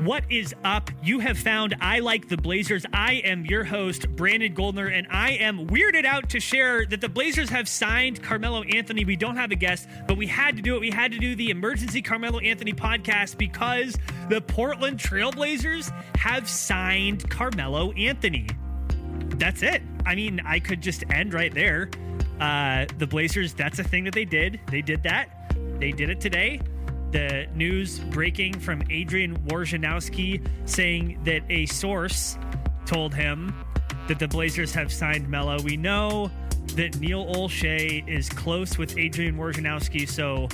What is up? You have found I Like the Blazers. I am your host, Brandon Goldner, and I am weirded out to share that the Blazers have signed Carmelo Anthony. We don't have a guest, but we had to do it. We had to do the emergency Carmelo Anthony podcast because the Portland Trail Blazers have signed Carmelo Anthony. That's it. I mean, I could just end right there. The Blazers, that's a thing that they did. They did that. They did it today. The news breaking from Adrian Wojnarowski saying that a source told him that the Blazers have signed Melo. We know that Neil Olshey is close with Adrian Wojnarowski, so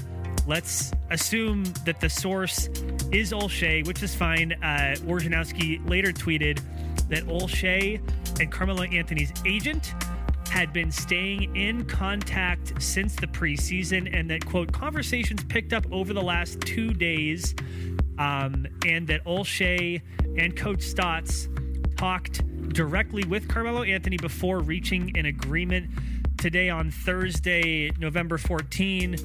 let's assume that the source is Olshey, which is fine. Wojnarowski later tweeted that Olshey and Carmelo Anthony's agent had been staying in contact since the preseason, and that, quote, conversations picked up over the last 2 days, and that Olshey and Coach Stotts talked directly with Carmelo Anthony before reaching an agreement today on Thursday, November 14.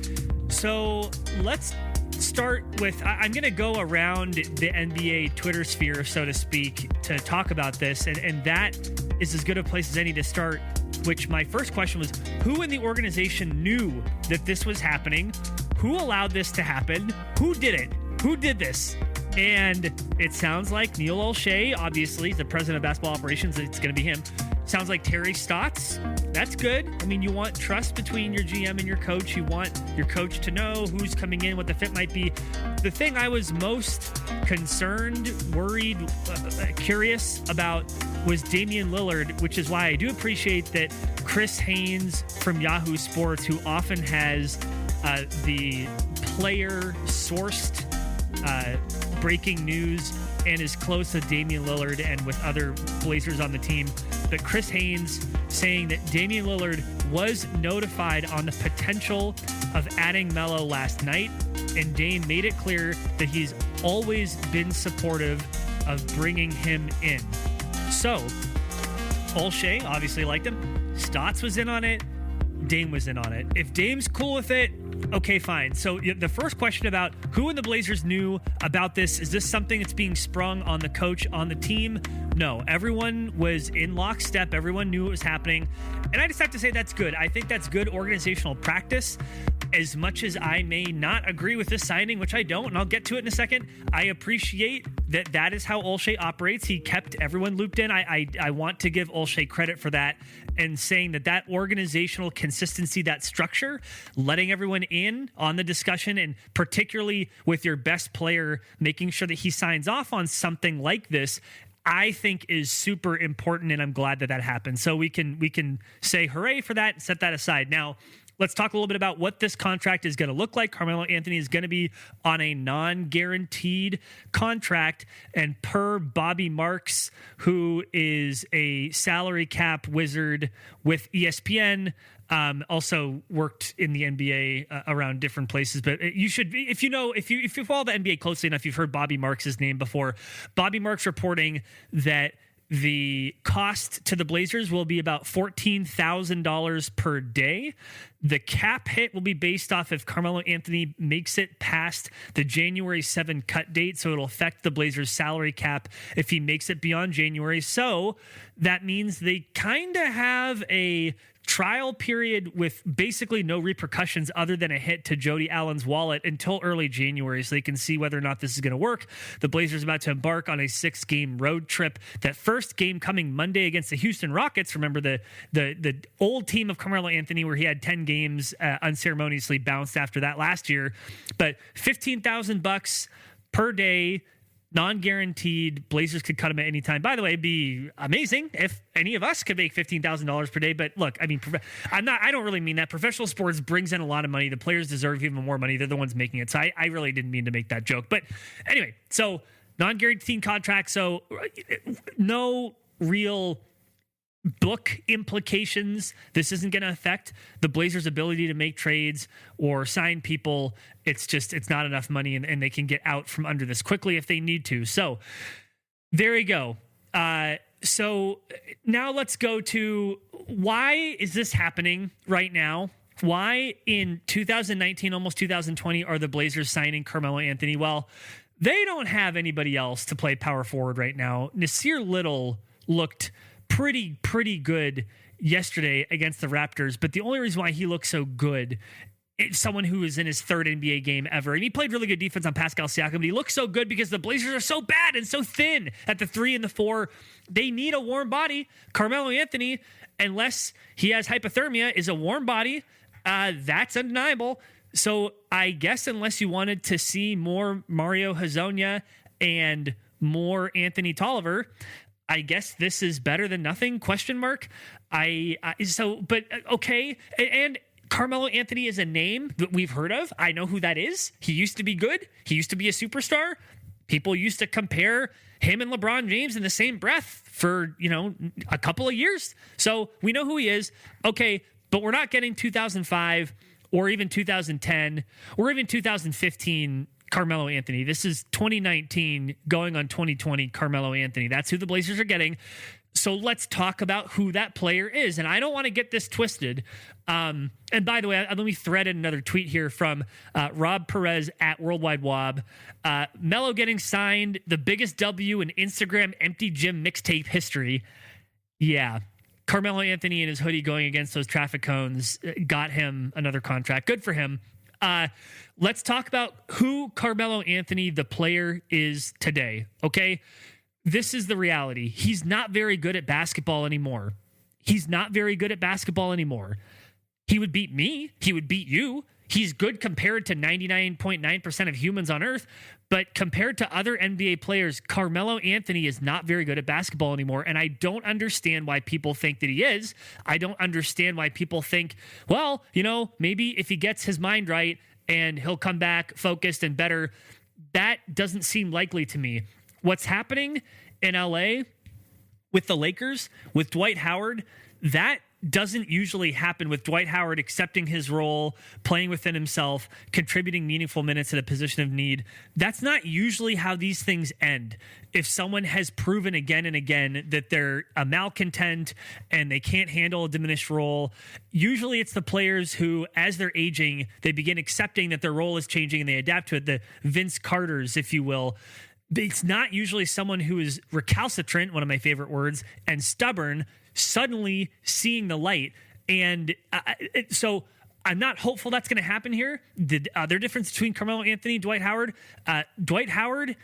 So let's start with, I'm going to go around the NBA Twitter sphere, so to speak, to talk about this, and that is as good a place as any to start. Which my first question was, who in the organization knew that this was happening? Who allowed this to happen? Who did it? Who did this? And it sounds like Neil Olshey, obviously, the president of basketball operations. It's going to be him. Sounds like Terry Stotts. That's good. I mean, you want trust between your GM and your coach. You want your coach to know who's coming in, what the fit might be. The thing I was most concerned, worried, curious about was Damian Lillard, which is why I do appreciate that Chris Haynes from Yahoo Sports, who often has the player-sourced breaking news and is close to Damian Lillard and with other Blazers on the team, but Chris Haynes saying that Damian Lillard was notified on the potential of adding Melo last night, and Dame made it clear that he's always been supportive of bringing him in. So, Olshey obviously liked him. Stotts was in on it. Dame was in on it. If Dame's cool with it, okay, fine. So the first question about who in the Blazers knew about this, is this something that's being sprung on the coach, on the team? No, everyone was in lockstep. Everyone knew it was happening. And I just have to say that's good. I think that's good organizational practice. As much as I may not agree with this signing, which I don't, and I'll get to it in a second, I appreciate that that is how Olshey operates. He kept everyone looped in. I want to give Olshey credit for that, and saying that organizational consistency, that structure, letting everyone in on the discussion, and particularly with your best player, making sure that he signs off on something like this, I think is super important, and I'm glad that happened. So we can say hooray for that and set that aside. Now, let's talk a little bit about what this contract is going to look like. Carmelo Anthony is going to be on a non-guaranteed contract, and per Bobby Marks, who is a salary cap wizard with ESPN, also worked in the NBA around different places. But you should, if you follow the NBA closely enough, you've heard Bobby Marks' name before. Bobby Marks reporting that the cost to the Blazers will be about $14,000 per day. The cap hit will be based off if Carmelo Anthony makes it past the January 7 cut date. So it'll affect the Blazers salary cap if he makes it beyond January. So that means they kind of have a trial period with basically no repercussions other than a hit to Jody Allen's wallet until early January, so they can see whether or not this is going to work. The Blazers about to embark on a 6-game road trip. That first game coming Monday against the Houston Rockets. Remember the old team of Carmelo Anthony, where he had 10 games unceremoniously bounced after that last year. But $15,000 per day, non-guaranteed. Blazers could cut him at any time. By the way, it'd be amazing if any of us could make $15,000 per day. But look, I mean, I don't really mean that. Professional sports brings in a lot of money. The players deserve even more money. They're the ones making it. So I really didn't mean to make that joke. But anyway, so non-guaranteed contract. So no real book implications. This isn't going to affect the Blazers' ability to make trades or sign people. It's not enough money, and they can get out from under this quickly if they need to. So there you go. So now let's go to, why is this happening right now? Why in 2019, almost 2020, are the Blazers signing Carmelo Anthony? Well, They don't have anybody else to play power forward right now. Nasir Little looked pretty good yesterday against the Raptors, but the only reason why he looked so good, it's someone who is in his third NBA game ever. And he played really good defense on Pascal Siakam, but he looked so good because the Blazers are so bad and so thin at the 3 and the 4. They need a warm body. Carmelo Anthony, unless he has hypothermia, is a warm body. That's undeniable. So I guess unless you wanted to see more Mario Hezonja and more Anthony Tolliver, I guess this is better than nothing, ? Okay. And Carmelo Anthony is a name that we've heard of. I know who that is. He used to be good. He used to be a superstar. People used to compare him and LeBron James in the same breath for, a couple of years. So we know who he is. Okay, but we're not getting 2005 or even 2010 or even 2015 Carmelo Anthony. This is 2019 going on 2020 Carmelo Anthony. That's who the Blazers are getting. So let's talk about who that player is. And I don't want to get this twisted. And by the way, let me thread in another tweet here from Rob Perez at Worldwide Wob. MELO getting signed, the biggest W in Instagram empty gym mixtape history. Yeah. Carmelo Anthony and his hoodie going against those traffic cones got him another contract. Good for him. Let's talk about who Carmelo Anthony, the player, is today. Okay. This is the reality. He's not very good at basketball anymore. He would beat me. He would beat you. He's good compared to 99.9% of humans on earth. But compared to other NBA players, Carmelo Anthony is not very good at basketball anymore. And I don't understand why people think that he is. I don't understand why people think, well, maybe if he gets his mind right and he'll come back focused and better. That doesn't seem likely to me. What's happening in LA with the Lakers, with Dwight Howard, that doesn't usually happen with Dwight Howard accepting his role, playing within himself, contributing meaningful minutes at a position of need. That's not usually how these things end. If someone has proven again and again that they're a malcontent and they can't handle a diminished role, usually it's the players who, as they're aging, they begin accepting that their role is changing and they adapt to it. The Vince Carters, if you will. It's not usually someone who is recalcitrant, one of my favorite words, and stubborn, suddenly seeing the light. And so I'm not hopeful that's going to happen here. The other difference between Carmelo Anthony and Dwight Howard, Dwight Howard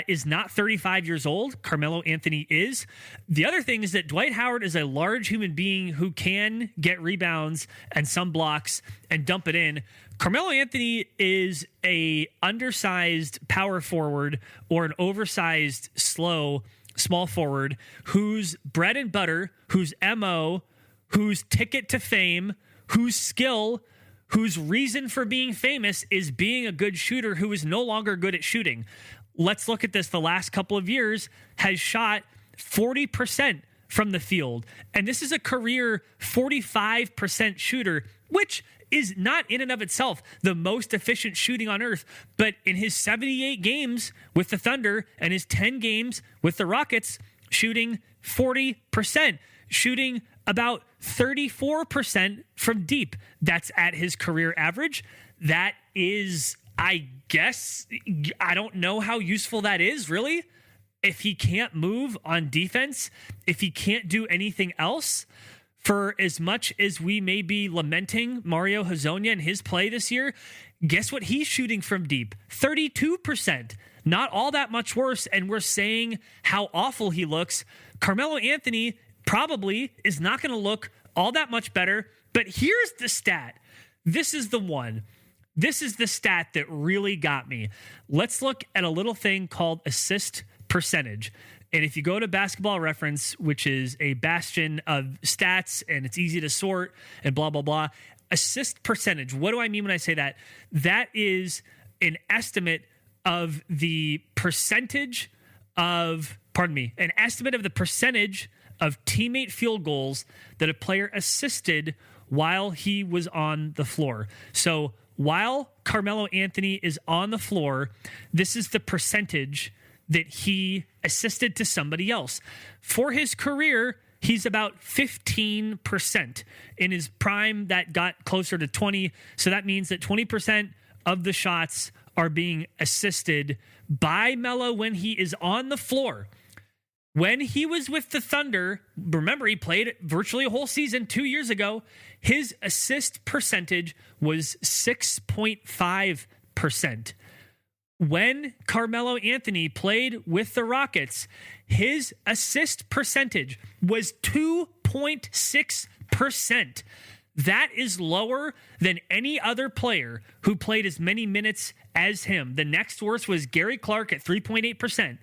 is not 35 years old. Carmelo Anthony is. The other thing is that Dwight Howard is a large human being who can get rebounds and some blocks and dump it in. Carmelo Anthony is a undersized power forward or an oversized small forward whose bread and butter, whose MO, whose ticket to fame, whose skill, whose reason for being famous is being a good shooter who is no longer good at shooting. Let's look at this. The last couple of years has shot 40% from the field. And this is a career 45% shooter, which is not in and of itself the most efficient shooting on earth. But in his 78 games with the Thunder and his 10 games with the Rockets, shooting 40%, shooting about 34% from deep. That's at his career average. That is, I guess, I don't know how useful that is, really. If he can't move on defense, if he can't do anything else, for as much as we may be lamenting Mario Hezonja and his play this year, guess what he's shooting from deep? 32%. Not all that much worse, and we're saying how awful he looks. Carmelo Anthony probably is not going to look all that much better, but here's the stat. This is the one. This is the stat that really got me. Let's look at a little thing called assist percentage. And if you go to Basketball Reference, which is a bastion of stats and it's easy to sort and blah, blah, blah, assist percentage. What do I mean when I say that? That is an estimate of the percentage of, an estimate of the percentage of teammate field goals that a player assisted while he was on the floor. So while Carmelo Anthony is on the floor, this is the percentage that he assisted to somebody else. For his career, he's about 15%. In his prime, that got closer to 20. So that means that 20% of the shots are being assisted by MELO when he is on the floor. When he was with the Thunder, remember, he played virtually a whole season 2 years ago. His assist percentage was 6.5%. When Carmelo Anthony played with the Rockets, his assist percentage was 2.6%. That is lower than any other player who played as many minutes as him. The next worst was Gary Clark at 3.8%.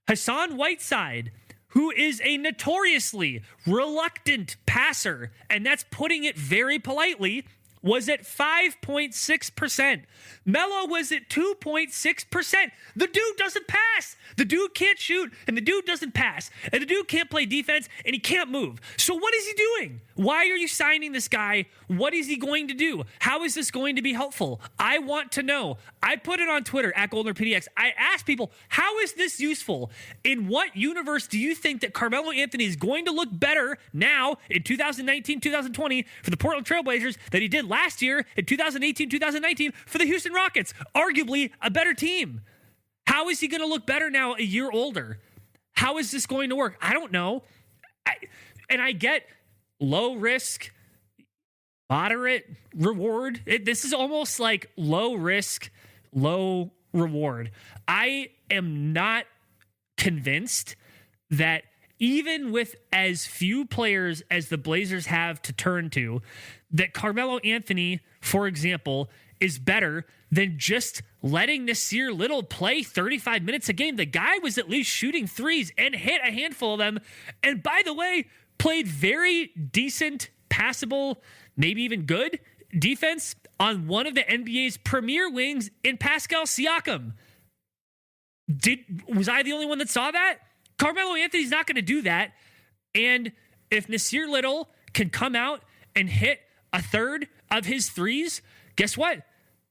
Hassan Whiteside, who is a notoriously reluctant passer, and that's putting it very politely, was at 5.6%. MELO was at 2.6%. The dude doesn't pass. The dude can't shoot, and the dude doesn't pass. And the dude can't play defense, and he can't move. So what is he doing? Why are you signing this guy? What is he going to do? How is this going to be helpful? I want to know. I put it on Twitter, at GoldnerPDX. I asked people, how is this useful? In what universe do you think that Carmelo Anthony is going to look better now in 2019, 2020 for the Portland Trailblazers than he did last year in 2018, 2019 for the Houston Rockets? Arguably a better team. How is he going to look better now a year older? How is this going to work? I don't know. I get low risk, moderate reward. This is almost like low risk, low reward. I am not convinced that even with as few players as the Blazers have to turn to, that Carmelo Anthony, for example, is better than just letting Nasir Little play 35 minutes a game. The guy was at least shooting threes and hit a handful of them. And by the way, played very decent, passable, maybe even good defense on one of the NBA's premier wings in Pascal Siakam. Was I the only one that saw that? Carmelo Anthony's not going to do that. And if Nasir Little can come out and hit a third of his threes, guess what?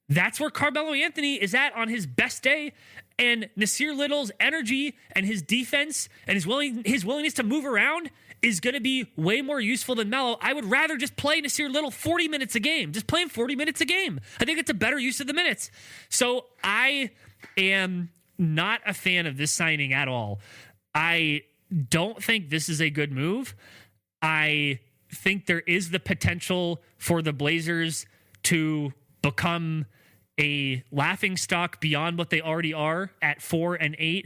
That's where Carmelo Anthony is at on his best day. And Nasir Little's energy and his defense and his willingness to move around is going to be way more useful than MELO. I would rather just play Nasir Little 40 minutes a game. Just play him 40 minutes a game. I think it's a better use of the minutes. So I am not a fan of this signing at all. I don't think this is a good move. I think there is the potential for the Blazers to become a laughingstock beyond what they already are at 4-8.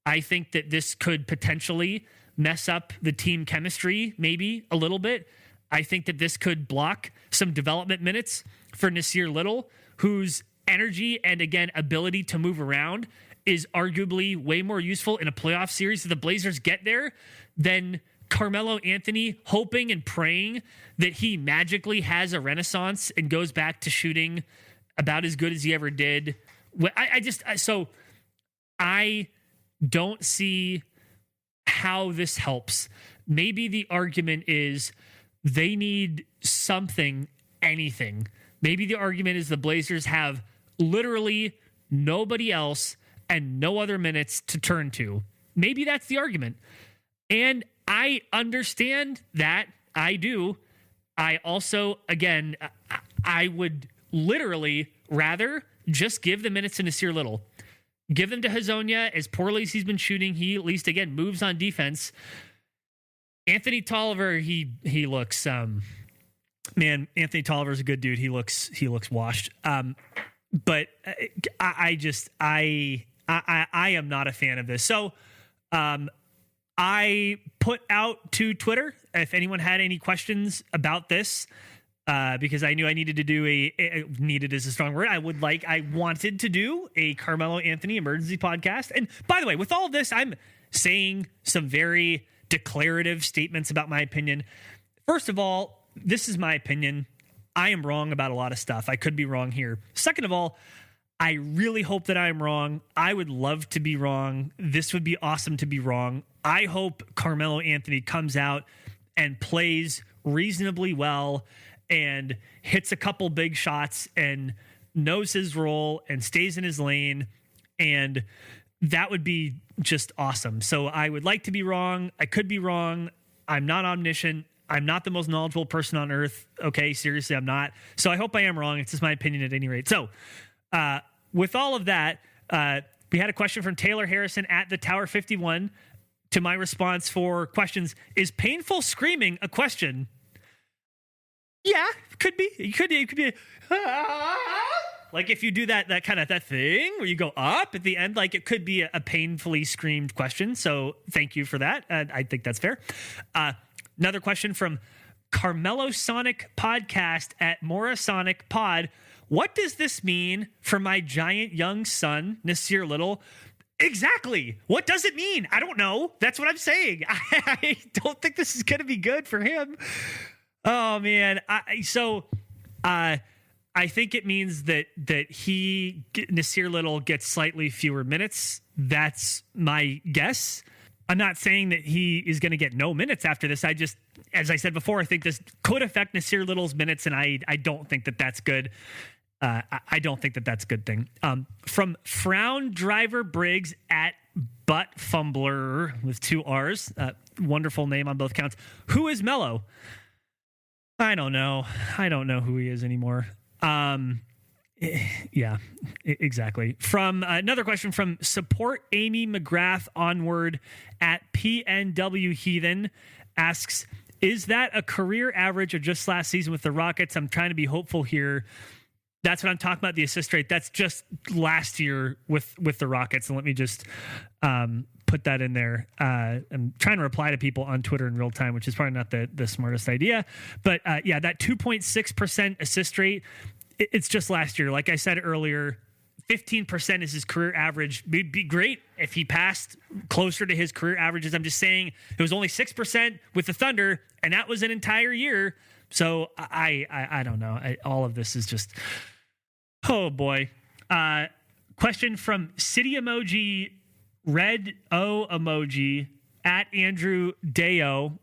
I think that this could potentially mess up the team chemistry, maybe a little bit. I think that this could block some development minutes for Nasir Little, whose energy and, again, ability to move around is arguably way more useful in a playoff series if the Blazers get there than Carmelo Anthony hoping and praying that he magically has a renaissance and goes back to shooting about as good as he ever did. I don't see how this helps. Maybe the argument is they need something, anything. Maybe the argument is the Blazers have literally nobody else and no other minutes to turn to. Maybe that's the argument. And I understand that. I do. I also, again, I would literally rather just give the minutes to Nasir Little. Give them to Hazonia. As poorly as he's been shooting, he at least, again, moves on defense. Anthony Tolliver, he looks, man, Anthony Tolliver's a good dude. He looks washed. But I am not a fan of this. So, I put out to Twitter if anyone had any questions about this, because I knew I needed to do needed is a strong word. I wanted to do a Carmelo Anthony emergency podcast. And by the way, with all of this, I'm saying some very declarative statements about my opinion. First of all, this is my opinion. I am wrong about a lot of stuff. I could be wrong here. Second of all, I really hope that I'm wrong. I would love to be wrong. This would be awesome to be wrong. I hope Carmelo Anthony comes out and plays reasonably well and hits a couple big shots and knows his role and stays in his lane. And that would be just awesome. So I would like to be wrong. I could be wrong. I'm not omniscient. I'm not the most knowledgeable person on earth. Okay, seriously, I'm not. So I hope I am wrong. It's just my opinion at any rate. So with all of that, we had a question from Taylor Harrison at the Tower 51 to my response for questions. Is painful screaming a question? Yeah, could be. It could be. Like if you do that thing where you go up at the end, like it could be a painfully screamed question. So thank you for that. I think that's fair. Another question from Carmelo Sonic Podcast at Morasonic Pod. What does this mean for my giant young son, Nasir Little? Exactly. What does it mean? I don't know. That's what I'm saying. I don't think this is going to be good for him. Oh, man. I think it means that Nasir Little gets slightly fewer minutes. That's my guess. I'm not saying that he is going to get no minutes after this. I just, as I said before, I think this could affect Nasir Little's minutes, and I don't think that that's good. I don't think that that's a good thing. From Frown Driver Briggs at Butt Fumbler with 2 R's. Wonderful name on both counts. Who is Melo? I don't know. I don't know who he is anymore. Yeah, exactly. From another question from Support Amy McGrath Onward at PNW Heathen asks, is that a career average or just last season with the Rockets? I'm trying to be hopeful here. That's what I'm talking about, the assist rate. That's just last year with the Rockets. And let me just put that in there. I'm trying to reply to people on Twitter in real time, which is probably not the smartest idea. But yeah, that 2.6% assist rate, it's just last year. Like I said earlier, 15% is his career average. It'd be great if he passed closer to his career averages. I'm just saying it was only 6% with the Thunder, and that was an entire year. So I don't know. All of this is just, oh boy. Question from City Emoji, Red O Emoji at Andrew Deo.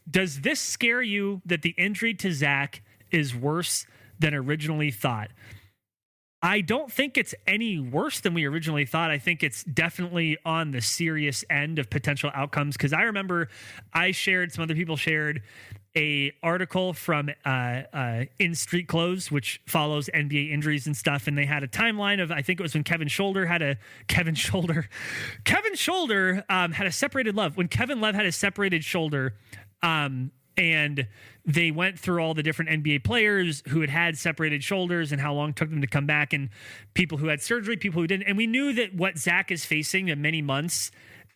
Does this scare you that the injury to Zach is worse than originally thought? I don't think it's any worse than we originally thought. I think it's definitely on the serious end of potential outcomes, because I remember I shared, some other people shared a article from In Street Clothes, which follows NBA injuries and stuff, and they had a timeline of, I think it was when Kevin Scholder had a separated love. When Kevin Love had a separated shoulder, and they went through all the different NBA players who had separated shoulders and how long it took them to come back, and people who had surgery, people who didn't. And we knew that what Zach is facing in many months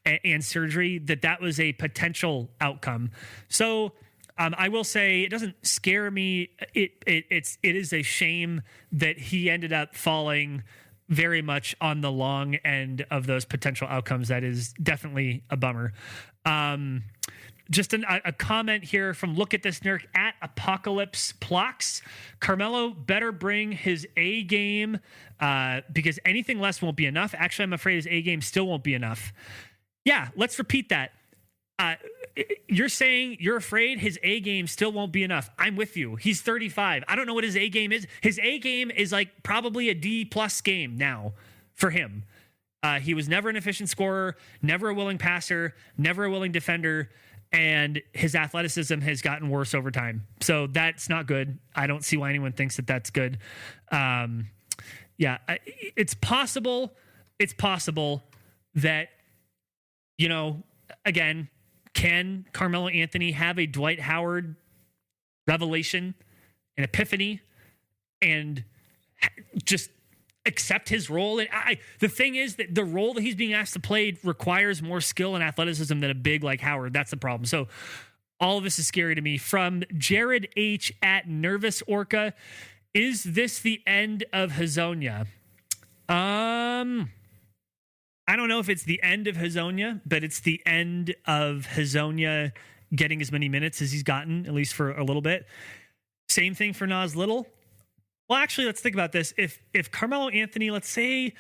and surgery, that was a potential outcome. So I will say it doesn't scare me. It is a shame that he ended up falling very much on the long end of those potential outcomes. That is definitely a bummer. Just a comment here from Look at This Nerd at Apocalypse Plox. Carmelo better bring his A game because anything less won't be enough. Actually, I'm afraid his A game still won't be enough. Yeah, let's repeat that. You're saying you're afraid his A game still won't be enough. I'm with you. He's 35. I don't know what his A game is. His A game is like probably a D+ game now for him. He was never an efficient scorer, never a willing passer, never a willing defender. And his athleticism has gotten worse over time. So that's not good. I don't see why anyone thinks that that's good. Yeah, it's possible. It's possible that, you know, again, can Carmelo Anthony have a Dwight Howard revelation, an epiphany, and just accept his role? And the thing is that the role that he's being asked to play requires more skill and athleticism than a big like Howard. That's the problem. So all of this is scary to me. From Jared H at Nervous Orca, is this the end of Hazonia? I don't know if it's the end of Hazonia, but it's the end of Hazonia getting as many minutes as he's gotten, at least for a little bit. Same thing for Nas Little. Well, actually, let's think about this. If Carmelo Anthony, let's say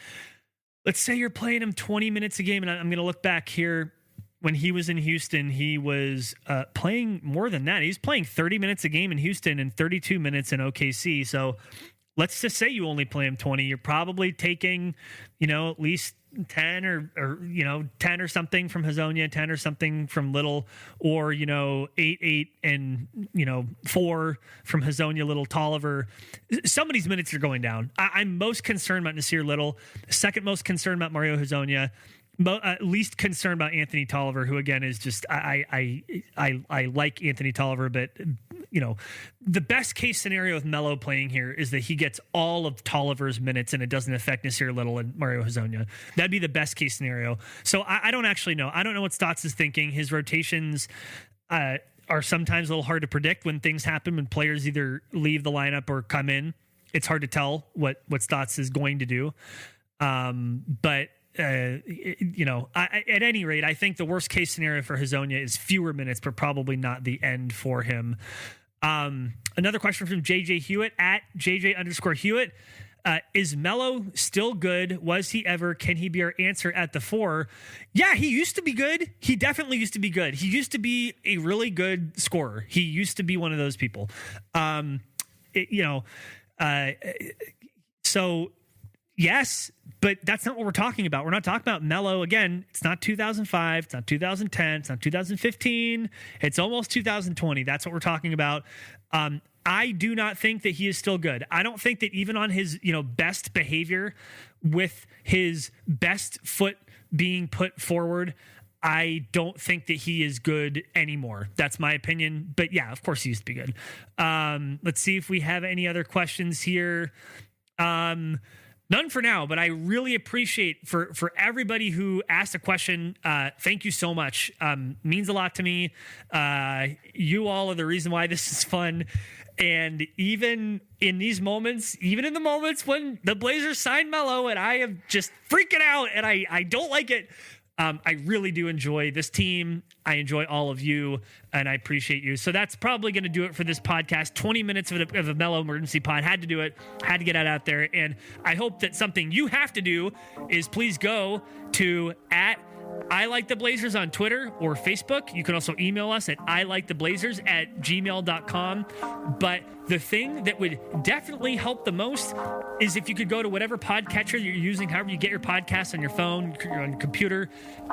you're playing him 20 minutes a game, and I'm going to look back here. When he was in Houston, he was playing more than that. He was playing 30 minutes a game in Houston and 32 minutes in OKC. So let's just say you only play him 20. You're probably taking, at least 10 or 10 or something from Hezonja, 10 or something from Little, or 8 and 4 from Hezonja, Little, Tolliver. Somebody's minutes are going down. I'm most concerned about Nasir Little, second most concerned about Mario Hezonja, least concerned about Anthony Tolliver, who again is just I like Anthony Tolliver, but the best case scenario with Melo playing here is that he gets all of Tolliver's minutes and it doesn't affect Nasir Little and Mario Hezonja. That'd be the best case scenario. So I don't actually know. I don't know what Stotts is thinking. His rotations are sometimes a little hard to predict when things happen, when players either leave the lineup or come in. It's hard to tell what Stotts is going to do. But at any rate, I think the worst case scenario for Hezonja is fewer minutes, but probably not the end for him. Another question from JJ Hewitt at JJ_Hewitt. Is Melo still good? Was he ever? Can he be our answer at the 4? Yeah, he used to be good. He definitely used to be good. He used to be a really good scorer. He used to be one of those people. So yes, but that's not what we're talking about. We're not talking about Melo. Again, it's not 2005. It's not 2010. It's not 2015. It's almost 2020. That's what we're talking about. I do not think that he is still good. I don't think that even on his, best behavior, with his best foot being put forward, I don't think that he is good anymore. That's my opinion. But yeah, of course he used to be good. Let's see if we have any other questions here. None for now, but I really appreciate for everybody who asked a question. Thank you so much. Means a lot to me. You all are the reason why this is fun. And even in these moments, even in the moments when the Blazers signed Melo and I am just freaking out and I don't like it, I really do enjoy this team. I enjoy all of you, and I appreciate you. So that's probably going to do it for this podcast. 20 minutes of a Melo emergency pod. Had to do it. Had to get it out there. And I hope that something you have to do is please go to @ILiketheBlazers on Twitter or Facebook. You can also email us at ILiketheBlazers@gmail.com. But the thing that would definitely help the most is if you could go to whatever podcatcher you're using, however you get your podcasts on your phone, on your computer,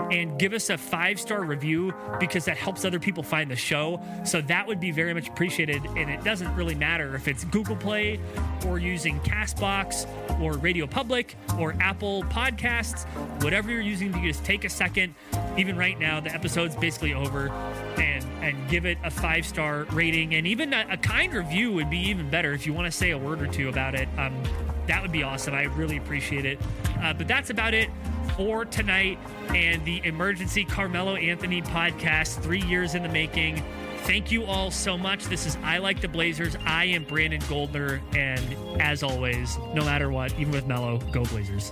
and give us a 5-star review, because that helps other people find the show. So that would be very much appreciated. And it doesn't really matter if it's Google Play or using Castbox or Radio Public or Apple Podcasts, whatever you're using. You just take a second, even right now, the episode's basically over, and give it a 5-star rating, and even a kind review would be even better. If you want to say a word or two about it, that would be awesome. I really appreciate it. But that's about it for tonight and the emergency Carmelo Anthony podcast, 3 years in the making. Thank you all so much. This is I Like the Blazers. I am Brandon Goldner, and as always, no matter what, even with Melo, go Blazers.